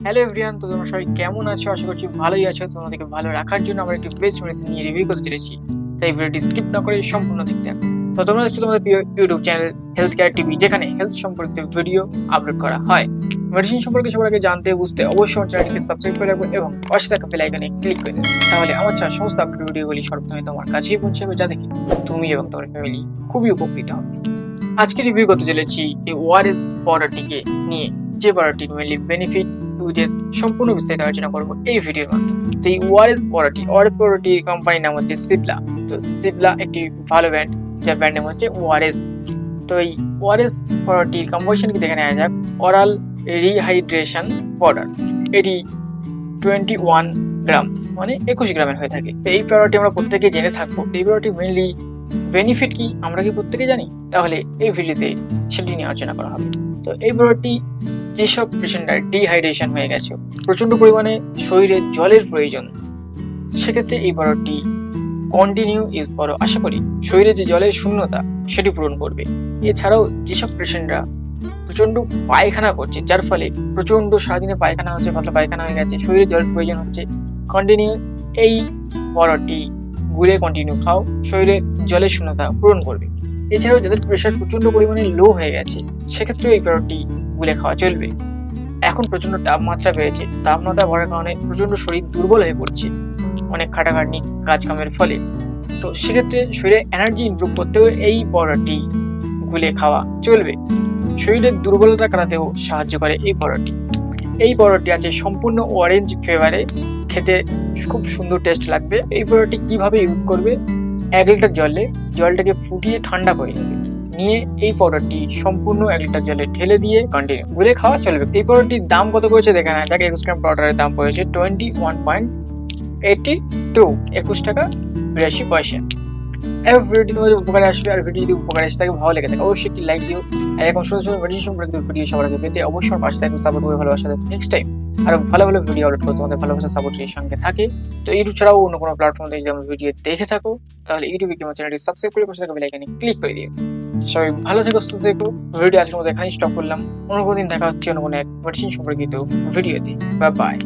Hello everyone, তো তোমরা সবাই কেমন আছো? আশা করছি ভালোই আছো। তোমাদেরকে ভালো রাখার জন্য আমরা একটি বেস্ট মেডিসিন নিয়ে রিভিউ করতে চলেছি, তাই ভিডিওটি স্কিপ না করে সম্পূর্ণ দেখতে থাকো। তো তোমরা দেখছো তোমাদের প্রিয় YouTube channel health care TV, যেখানে হেলথ সম্পর্কিত ভিডিও আপলোড করা হয়। মেডিসিন সম্পর্কে সবার আগে জানতে বুঝতে অবশ্যই আমার চ্যানেলটিকে সাবস্ক্রাইব করে রাখবে এবং পাশে থাকা বেল আইকনে ক্লিক করে দেবে। তাহলে আমার ছাড়া সমস্ত আপডেট ভিডিওগুলি সর্বপ্রথমে তোমার কাছেই পৌঁছাবে, যা দেখে তুমি এবং তোমার ফ্যামিলি খুবই উপকৃত হবে। আজকে রিভিউ করতে চলেছি এই ওআরএস পাউডারটিকে নিয়ে, যে পাউডারটি মেনলি বেনিফিট ইউজেস সম্পূর্ণ বিস্তারিত আলোচনা করবো এই ভিডিওর মাধ্যমে। তো এই ওআরএস পাউডারটির কোম্পানির নাম হচ্ছে সিবলা। তো সিবলা একটি ভালো ব্র্যান্ড, যার ব্র্যান্ড নাম হচ্ছে ওআরএস। তো এই ওআরএস পাউডারটির কম্পোজিশনকে দেখে নেওয়া যাক। অরাল রিহাইড্রেশন পাউডার, এটি 21 গ্রাম মানে 21 গ্রামের হয়ে থাকে। তো এই পাউডারটি আমরা প্রত্যেকে জেনে থাকবো। এই পাউডারটি মেনলি বেনিফিট কি আমরা কি প্রত্যেকে জানি? তাহলে এই ভিডিওতে সেটি নিয়ে আলোচনা করা হবে। তো এই প্রোডাক্টটি যেসব পেশেন্টরা ডিহাইড্রেশন হয়ে গেছে, প্রচন্ড পরিমাণে শরীরে জলের প্রয়োজন, সেক্ষেত্রে এই প্রোডাক্টটি কন্টিনিউ ইউজ করো। আশা করি শরীরে যে জলের শূন্যতা সেটি পূরণ করবে। এছাড়াও যেসব পেশেন্টরা প্রচন্ড পায়খানা করছে, যার ফলে প্রচন্ড সারাদিনে পায়খানা হচ্ছে, পাতলা পায়খানা হয়ে গেছে, শরীরে জলের প্রয়োজন হচ্ছে, কন্টিনিউ এই প্রোডাক্টটি গুলে কন্টিনিউ খাও, শরীরে জলের শূন্যতা পূরণ করবে। এছাড়াও যাদের প্রেশার প্রচন্ড পরিমাণে লো হয়ে গেছে, সেক্ষেত্রেও এই প্রোডাক্টটি গুলে খাওয়া চলবে। এখন প্রচন্ড তাপমাত্রা বেড়েছে, তাপমাত্রা বাড়ার কারণে প্রচন্ড শরীর দুর্বল হয়ে পড়ছে অনেক খাটাখাটনি কাজ কামের ফলে। তো সেক্ষেত্রে শরীরে এনার্জি ইমপ্রুভ করতেও এই পাউডারটি গুলে খাওয়া চলবে। শরীরের দুর্বলতা কাটাতেও সাহায্য করে এই পাউডারটি। এই পাউডারটি আছে সম্পূর্ণ অরেঞ্জ ফ্লেভারে, খেতে খুব সুন্দর টেস্ট লাগবে। এই পাউডারটি কিভাবে ইউজ করবে? 1 লিটার জলটাকে ফুটিয়ে ঠান্ডা করে নেবে, নিয়ে এই পাউডারটি সম্পূর্ণ 1 লিটার জলে ঢেলে দিয়ে কন্টিনিউ গুলে খাওয়া চলবে। এই পাউডারটির দাম কত করেছে দেখে না যাক। 21 গ্রাম পাউডারের দাম পড়েছে 21.82, 21 টাকা 82 পয়সা। এই ভিডিওটি তোমাদের উপকারে আসবে, আর ভিডিও যদি উপকারে আসে তাকে ভালো লেগে থাকে অবশ্যই একটি লাইক দিও। আর এখন সুন্দর সুন্দর মেডিসিন সম্পর্কিত ভিডিও সবার আগে পেতে অবশ্যই পাশে থাকবে, সাপোর্ট করে ভালোবাসা দেবে। নেক্সট টাইম আরো ভালো ভালো ভিডিও আপলোড করতে তোমাদের ভালোবাসা সাপোর্ট এর সঙ্গে থাকে। তো ইউটিউব ছাড়াও অন্য কোনো প্ল্যাটফর্ম থেকে যদি আমার ভিডিও দেখে থাকো, তাহলে ইউটিউবে আমার চ্যানেলটি সাবস্ক্রাইব করে পাশে থাকা বেল আইকনে ক্লিক করে দিও। সবাই ভালো থেকো, সুস্থ থেকো। ভিডিও আজকের মতো এখানেই স্টপ করলাম। অন্য কোনো দিন দেখা হচ্ছে অন্য কোনো এক মেডিসিন সম্পর্কিত ভিডিওতে। Bye bye.